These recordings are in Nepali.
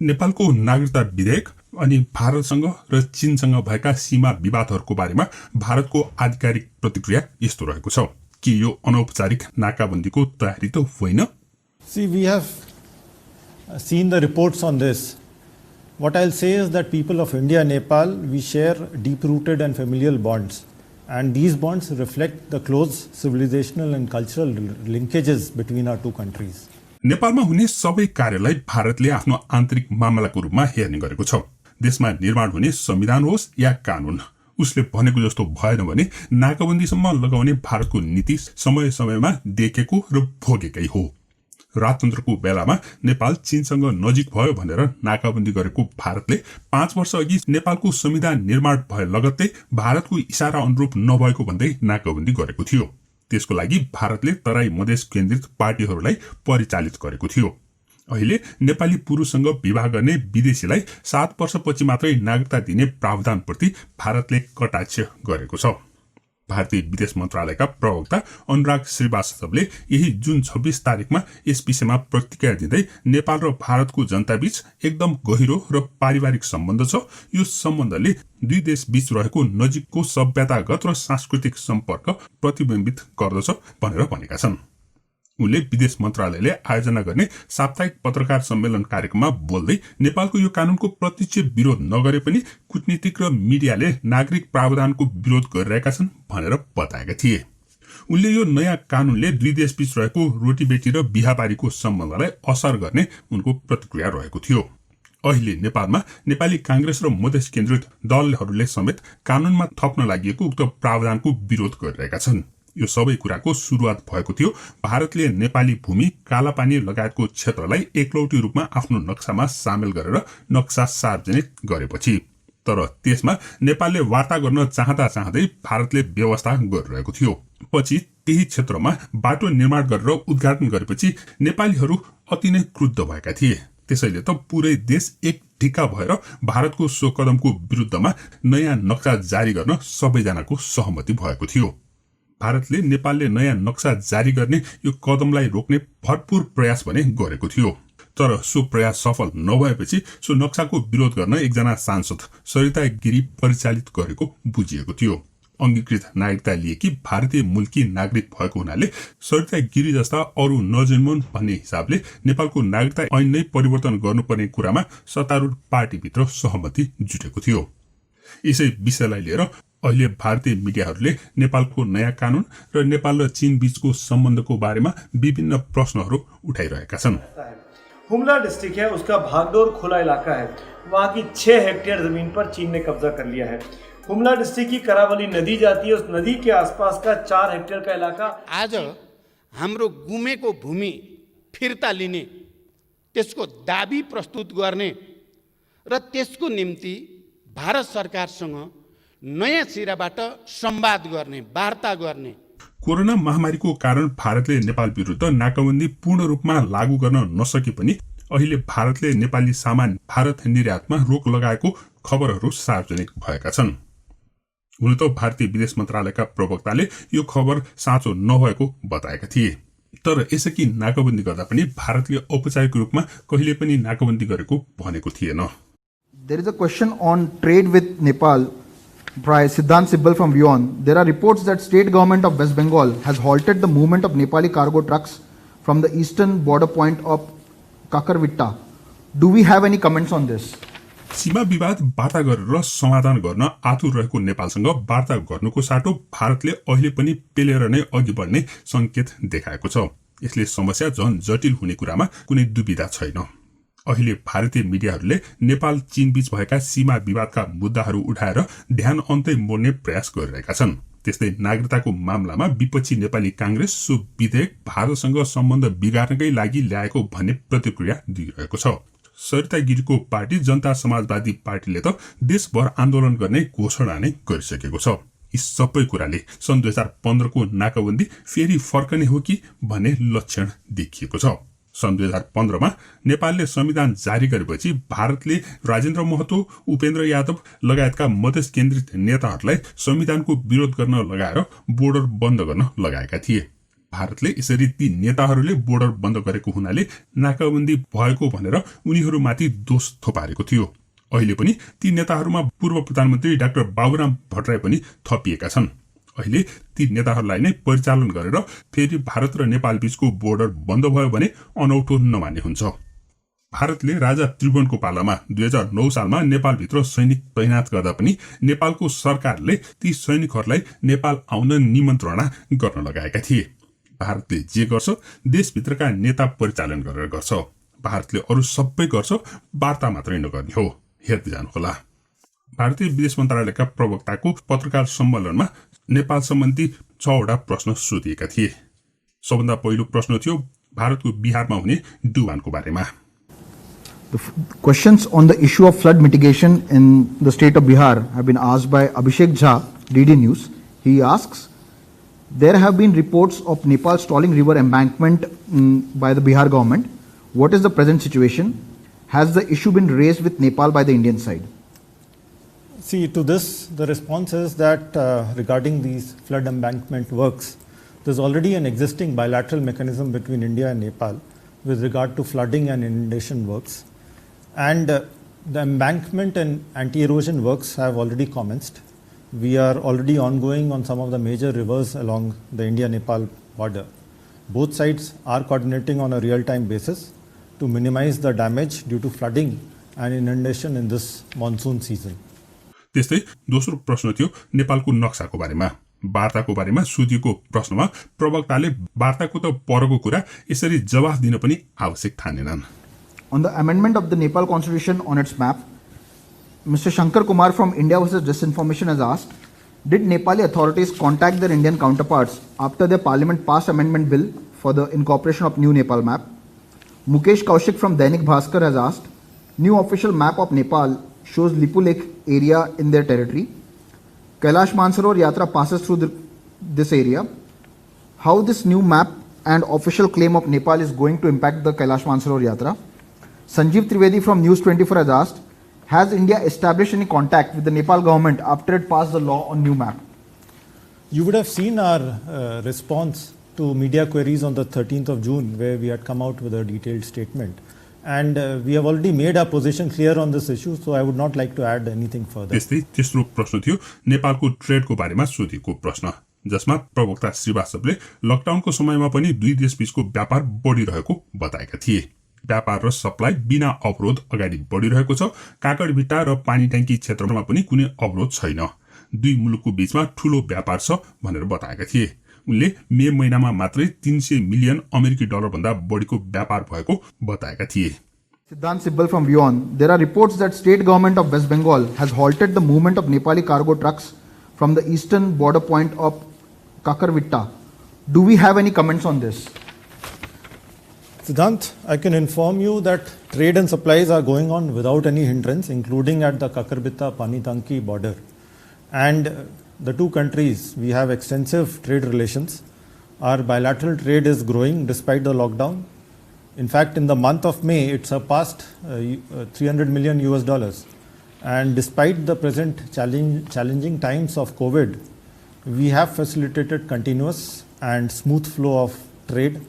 नेपालको नागरिकता विधेयक अनि भारतसँग र चीनसँग भएका सीमा विवादहरूको बारेमा भारतको आधिकारिक प्रतिक्रिया यस्तो रहेको छ कि यो अनौपचारिक नाकाबन्दीको तयारी त होइन। See, we have seen the reports on this. What I'll say is that people of India and Nepal, we share deep-rooted and familial bonds. And these bonds reflect the close civilizational and cultural linkages between our two countries. नेपालमा हुने सबै कार्यलाई भारतले आफ्नो आन्तरिक मामलाको रूपमा हेर्ने गरेको छ। देशमा निर्माण हुने संविधान होस् या कानून, उसले भनेको जस्तो भएन भने नाकाबन्दीसम्म लगाउने भारतको नीति समय समयमा देखेको र भोगेकै हो। राजतन्त्रको बेलामा नेपाल चीनसँग नजिक भयो भनेर नाकाबन्दी गरेको भारतले 5 वर्ष अघि नेपालको संविधान निर्माण भए लगत्तै भारतको इशारा अनुरूप नभएको भन्दै नाकाबन्दी गरेको थियो। त्यसको लागि भारतले तराई मधेस केन्द्रित पार्टीहरूलाई परिचालित गरेको थियो। अहिले नेपाली पुरुषसँग विवाह गर्ने विदेशीलाई 7 वर्षपछि मात्रै नागरिकता दिने प्रावधानप्रति भारतले कटाक्ष गरेको छ। भारतीय विदेश मन्त्रालयका प्रवक्ता अनुराग श्रीवास्तवले यही जुन 26 तारिकमा यस विषयमा प्रतिक्रिया दिँदै नेपाल र भारतको जनताबीच एकदम गहिरो र पारिवारिक सम्बन्ध छ। यो सम्बन्धले दुई देश बीच रहेको नजिकको सभ्यतागत र सांस्कृतिक सम्पर्क प्रतिबिम्बित गर्दछ भनेर भनेका छन्। उनले विदेश मन्त्रालयले आयोजना गर्ने साप्ताहिक पत्रकार सम्मेलन कार्यक्रममा बोल्दै नेपालको यो कानूनको प्रत्यक्ष विरोध नगरे पनि कूटनीतिक र मिडियाले नागरिक प्रावधानको विरोध गरिरहेका छन् भनेर बताएका थिए। उनले यो नयाँ कानूनले दुई देशबीच रहेको रोटीबेटी र बिहाबारीको सम्बन्धलाई असर गर्ने उनको प्रतिक्रिया रहेको थियो। अहिले नेपालमा नेपाली कांग्रेस र मधेस केन्द्रित दलहरूले समेत कानूनमा थप्न लागि उक्त प्रावधानको विरोध गरिरहेका छन्। यो सबै कुराको सुरुवात भएको थियो भारतले नेपाली भूमि, कालापानी लगायतको क्षेत्रलाई एकलौटी रूपमा आफ्नो नक्सामा सामेल गरेर नक्सा सार्वजनिक गरेपछि। तर त्यसमा नेपालले वार्ता गर्न चाहँदै भारतले व्यवस्था गरिरहेको थियो। पछि त्यही क्षेत्रमा बाटो निर्माण गरेर उद्घाटन गरेपछि नेपालीहरू अति नै क्रुद्ध भएका थिए। त्यसैले त पुरै देश एक ढिक्का भएर भारतको सो कदमको विरुद्धमा नयाँ नक्सा जारी गर्न सबैजनाको सहमति भएको थियो। भारतले नेपालले नयाँ नक्सा जारी गर्ने यो कदमलाई रोक्ने भरपूर प्रयास भने गरेको थियो। तर सो प्रयास सफल नभएपछि सो नक्साको विरोध गर्न एकजना सांसद सरिता गिरी परिचालित गरेको बुझिएको थियो। अंगीकृत नागरिकता लिएकी भारतीय मूलकी नागरिक भएको हुनाले सरिता गिरी जस्ता अरू नजन्मुन् भन्ने हिसाबले नेपालको नागरिकता ऐन नै परिवर्तन गर्नुपर्ने कुरामा सत्तारूढ पार्टीभित्र सहमति जुटेको थियो। यसै विषयलाई लिएर अहिले भारतीय मिडियाहरूले नेपालको नयाँ कानून र नेपाल र चीन बीचको सम्बन्धको बारेमा विभिन्न प्रश्नहरू उठाइरहेका छन्। हुमला डिस्ट्रिक्ट है, उसका भागडोर खुला इलाका है। वहाँ की 6 हेक्टेयर जमीन पर चीन ने कब्जा कर लिया है। हुमला डिस्ट्रिक्ट की करावली नदी जाती है, उस नदी के आसपास का 4 हेक्टेयर का इलाका आज हाम्रो गुमेको भूमि फिर्ता लिने, त्यसको दाबी प्रस्तुत गर्ने र त्यसको निम्ति भारत सरकारसँग नयाँ सिराबाट संवाद गर्ने, वार्ता गर्ने। कोरोना महामारीको कारण भारतले नेपाल विरुद्ध नाकाबन्दी पूर्ण रूपमा लागू गर्न नसके पनि अहिले भारतले नेपाली सामान भारत निर्यातमा रोक लगाएको खबरहरू सार्वजनिक भएका छन्। हुन त भारतीय विदेश मन्त्रालयका प्रवक्ताले यो खबर साँचो नभएको बताएका थिए। तर यसअघि नाकाबन्दी गर्दा पनि भारतले औपचारिक रूपमा कहिले पनि नाकाबन्दी गरेको भनेको थिएन। There is a question on trade with Nepal by Siddhant Sibbal from WION. There are reports that state government of West Bengal has halted the movement of Nepali cargo trucks from the eastern border point of Kakarvitta. Do we have any comments on this? सीमा विवाद वार्ता गरेर समाधान गर्न आतुर रहेको नेपालसँग वार्ता गर्नुको साटो भारतले अहिले पनि पेलेर नै अघि बढ्ने संकेत देखाएको छ। यसले समस्या झन जटिल हुने कुरामा कुनै दुविधा छैन। अहिले भारतीय मिडियाहरूले नेपाल चीन बीच भएका सीमा विवादका मुद्दाहरू उठाएर ध्यान अन्तै मोड्ने प्रयास गरिरहेका छन्। त्यस्तै नागरिकताको मामलामा विपक्षी नेपाली कांग्रेस सो विधेयक भारतसँग सम्बन्ध बिगार्नकै लागि ल्याएको भन्ने प्रतिक्रिया दिइरहेको छ। सरिता गिरीको पार्टी जनता समाजवादी पार्टीले त देशभर आन्दोलन गर्ने घोषणा नै गरिसकेको छ। यी सबै कुराले सन् 2015 को नाकाबन्दी फेरि फर्कने हो कि भन्ने लक्षण देखिएको छ। सन् 2015 मा नेपालले संविधान जारी गरेपछि भारतले राजेन्द्र महतो, उपेन्द्र यादव लगायतका मधेस केन्द्रित नेताहरूलाई संविधानको विरोध गर्न लगाएर बोर्डर बन्द गर्न लगाएका थिए। भारतले यसरी ती नेताहरूले बोर्डर बन्द गरेको हुनाले नाकाबन्दी भएको भनेर उनीहरूमाथि दोष थोपारेको थियो। अहिले पनि ती नेताहरूमा पूर्व प्रधानमन्त्री डाक्टर बाबुराम भट्टराई पनि थपिएका छन्। अहिले ती नेताहरूलाई नै परिचालन गरेर फेरि भारत र नेपाल बीचको बोर्डर बन्द भयो भने अनौठो नमान्ने हुन्छ। भारतले राजा त्रिभुवनको पालामा 2009 सालमा नेपालभित्र सैनिक तैनात गर्दा पनि नेपालको सरकारले ती सैनिकहरूलाई नेपाल आउन निमन्त्रणा गर्न लगाएका थिए। भारतले जे गर्छ देशभित्रका नेता परिचालन गरेर गर्छ। भारतले अरू सबै गर्छ, वार्ता मात्रै नगर्ने हो। हेर्दै जानुहोला। भारतीय विदेश मन्त्रालयका प्रवक्ताको पत्रकार सम्मेलनमा नेपाल सम्बन्धी 6 वटा प्रश्न सोधिएका थिए। सबभन्दा पहिलो प्रश्न थियो भारतको बिहारमा हुने डुबानको बारेमा। The questions on the issue of flood mitigation in the state of Bihar have been asked by Abhishek Jha, DD News. He asks, there have been reports of Nepal stalling river embankment by the Bihar government. What is the present situation? Has the issue been raised with Nepal by the Indian side? See, to this, the response is that regarding these flood embankment works, there's already an existing bilateral mechanism between India and Nepal with regard to flooding and inundation works. And the embankment and anti-erosion works have already commenced. We are already ongoing on some of the major rivers along the India-Nepal border. Both sides are coordinating on a real-time basis to minimize the damage due to flooding and inundation in this monsoon season. त्यस्तै दोस्रो प्रश्न थियो नेपालको नक्साको बारेमा। वार्ताको बारेमा सोधिएको प्रश्नमा प्रवक्ताले वार्ताको त परको कुरा यसरी जवाफ दिन पनि आवश्यक ठानेनन्। On the amendment of the Nepal constitution on its map, Mr. Shankar Kumar from India vs. Disinformation has asked, did Nepali authorities contact their Indian counterparts after their parliament passed amendment bill for the incorporation of new Nepal map? Mukesh Kaushik from Dainik Bhaskar has asked, new official map of Nepal shows Lipu Lake area in their territory. Kailash Mansarovar Yatra passes through this area. How this new map and official claim of Nepal is going to impact the Kailash Mansarovar Yatra? Sanjeev Trivedi from News 24 has asked, has India established any contact with the Nepal government after it passed the law on new map? You would have seen our response to media queries on the 13th of June, where we had come out with a detailed statement. And we have already made our position clear on this issue, so I would not like to add anything further. त्यस्तै तेस्रो प्रश्न थियो नेपालको ट्रेडको बारेमा सोधिएको प्रश्न, जसमा प्रवक्ता श्रीवास्तवले लकडाउनको समयमा पनि दुई देशबीचको व्यापार बढिरहेको बताएका थिए। व्यापार र सप्लाई बिना अवरोध अगाडि बढिरहेको छ। काकडभिट्टा र पानी ट्याङ्की क्षेत्रमा पनि कुनै अवरोध छैन। दुई मुलुकको बीचमा ठूलो व्यापार छ भनेर बताएका थिए। उनले मे महिनामा मात्रै 300 मिलियन अमेरिकी डलर भन्दा बढीको व्यापार भएको बताएका थिए। Siddhant Sibbal from WION, there are reports that state government of West Bengal has halted the movement of Nepali cargo trucks from the eastern border point of Kakarvitta. Do we have any comments on this? Siddhant, I can inform you that trade and supplies are going on without any hindrance, including at the Kakarbitta-Panitanki border. And the two countries, we have extensive trade relations. Our bilateral trade is growing despite the lockdown. In fact, in the month of May, it surpassed $300 million US. And despite the present challenging times of COVID, we have facilitated continuous and smooth flow of trade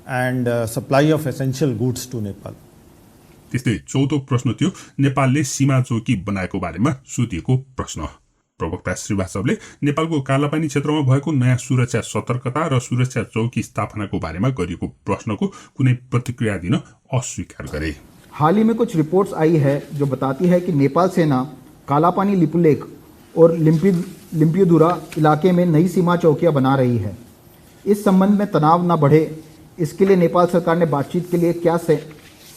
and supply of essential goods to Nepal. त्यस्तै चौथो प्रश्न थियो नेपालले सीमा चौकी बनाएको बारेमा सोधिएको प्रश्न। प्रवक्ता श्रीवास्तवले नेपालको कालापानी क्षेत्रमा भएको नयाँ सुरक्षा सतर्कता र सुरक्षा चौकी स्थापनाको बारेमा गरिएको प्रश्नको कुनै प्रतिक्रिया दिन अस्वीकार गरे। हाल ही में कुछ रिपोर्ट्स आई है जो बताती है कि नेपाल सेना कालापानी लिपुलेक और लिम्पियोदुरा इलाके में नई सीमा चौकियां बना रही है। इस संबंध में तनाव न बढ़े, इसके लिए नेपाल सरकार ने बातचीत के लिए क्या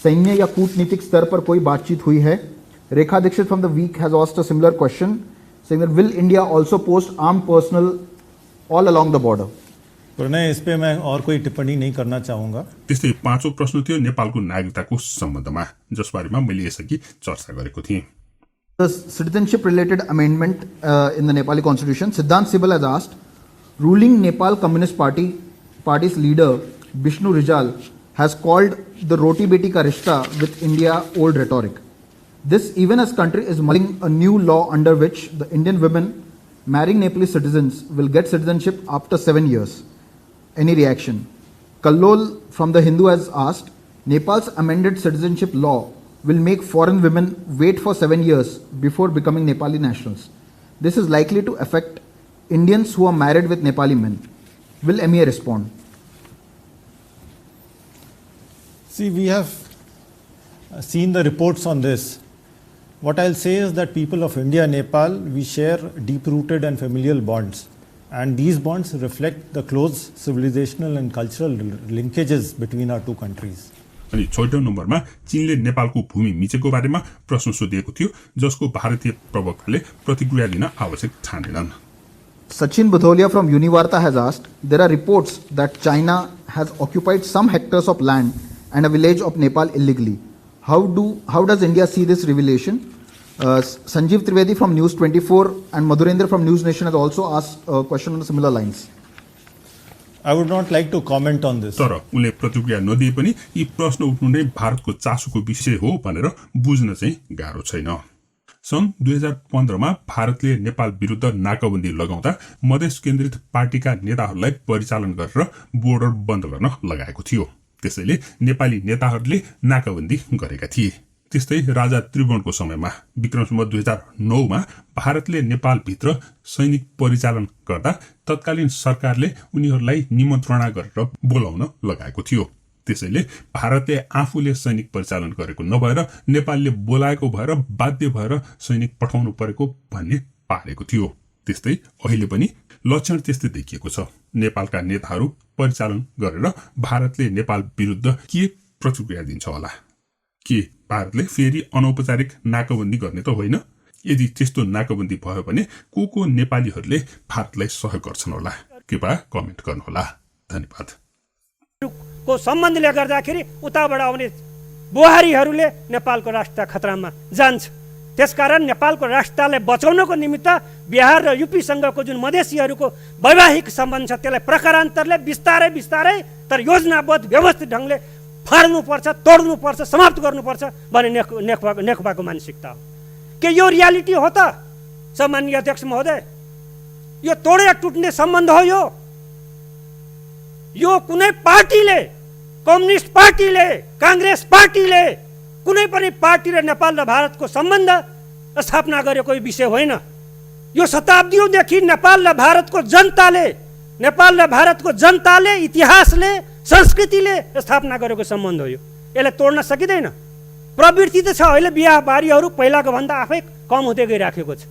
सैन्य या कूटनीतिक स्तर पर कोई बातचीत हुई है? Rekha Dikshit from The Week has asked a similar question saying that will India also post armed personnel all along the border? Pranay, इस पे मैं और कोई टिप्पणी नहीं करना चाहूँगा। त्यस्तै पाँचौं प्रश्न थियो नेपालको नागरिकताको सम्बन्धमा, जसबारेमा मैले यसअघि चर्चा गरेको थिएँ। The citizenship related amendment in the Nepali constitution, Siddhant Sibbal has asked, ruling Nepal Communist Party's leader Bishnu Rijal has called the Roti Beti Ka Rishta with India old rhetoric. This even as country is mulling a new law under which the Indian women marrying Nepalese citizens will get citizenship after 7 years. Any reaction? Kallol from The Hindu has asked, Nepal's amended citizenship law will make foreign women wait for 7 years before becoming Nepali nationals. This is likely to affect Indians who are married with Nepali men. Will MEA respond? See, we have seen the reports on this. What I'll say is that people of India and Nepal, we share deep-rooted and familial bonds. And these bonds reflect the close civilizational and cultural linkages between our two countries. अनि 6औं नम्बरमा चीनले नेपालको भूमि मिचेको बारेमा प्रश्न सोधिएको थियो जसको भारतीय प्रवक्ताले प्रतिक्रिया दिन आवश्यक ठानेनन्। Sachin Budholia from Univarta has asked, there are reports that China has occupied some hectares of land and a village of Nepal illegally. How does India see this revelation? Sanjeev Trivedi from News 24 and Madhurendra from News Nation has also asked a question on similar lines. I would not like to comment on this. तर उनले प्रतिक्रिया नदिए पनि यी प्रश्न उठ्नु नै भारतको चासोको विषय हो भनेर बुझ्न चाहिँ गाह्रो छैन। सन् 2015 मा भारतले नेपाल विरुद्ध नाकाबन्दी लगाउँदा मधेस केन्द्रित पार्टीका नेताहरूलाई परिचालन गरेर बोर्डर बन्द गर्न लगाएको थियो। त्यसैले नेपाली नेताहरूले नाकाबन्दी गरेका थिए। त्यस्तै राजा त्रिभुवनको समयमा विक्रम सम्वत 2009 मा भारतले नेपाल भित्र सैनिक परिचालन गर्दा तत्कालीन सरकारले उनीहरूलाई निमन्त्रणा गरेर बोलाउन लगाएको थियो। त्यसैले भारतले आफूले सैनिक परिचालन गरेको नभएर नेपालले बोलाएको भएर बाध्य भएर सैनिक पठाउनु परेको भन्ने पारेको थियो। त्यस्तै अहिले पनि लक्षण त्यस्तै देखिएको छ। नेपालका नेताहरू परिचालन गरेर भारतले नेपाल विरुद्ध के प्रतिक्रिया दिन्छ होला? के भारतले फेरि अनौपचारिक नाकाबन्दी गर्ने त होइन? यदि त्यस्तो नाकाबन्दी भयो भने को नेपालीहरूले भारतलाई सहयोग गर्छन् होला? कृपया कमेन्ट गर्नुहोला। धन्यवाद। को सम्बन्धले गर्दाखेरि उताबाट आउने बुहारीहरूले नेपालको राष्ट्र खतरामा जान्छ। त्यसकारण नेपालको राष्ट्रलाई बचाउनको निमित्त बिहार र युपीसँगको जुन मधेसीहरूको वैवाहिक सम्बन्ध छ त्यसलाई प्रकारान्तरले बिस्तारै बिस्तारै तर योजनाबद्ध व्यवस्थित ढङ्गले फाड्नुपर्छ, तोड्नुपर्छ, समाप्त गर्नुपर्छ भन्ने नेकपाको मानसिकता हो। के यो रियालिटी हो त सम्माननीय अध्यक्ष महोदय? यो तोडेर टुट्ने सम्बन्ध हो यो कुनै पार्टीले, कम्युनिस्ट पार्टीले, कांग्रेस पार्टीले, कुनै पनि पार्टीले नेपाल र भारतको सम्बन्ध स्थापना गरेको विषय होइन। यो शताब्दीौंदेखि नेपाल र भारतको जनताले इतिहासले संस्कृतिले स्थापना गरेको सम्बन्ध हो यो। यसलाई तोड्न सकिँदैन। प्रवृत्ति त छ अहिले बिहा बारीहरू पहिलाको भन्दा आफै कम हुँदै गइराखेको छ।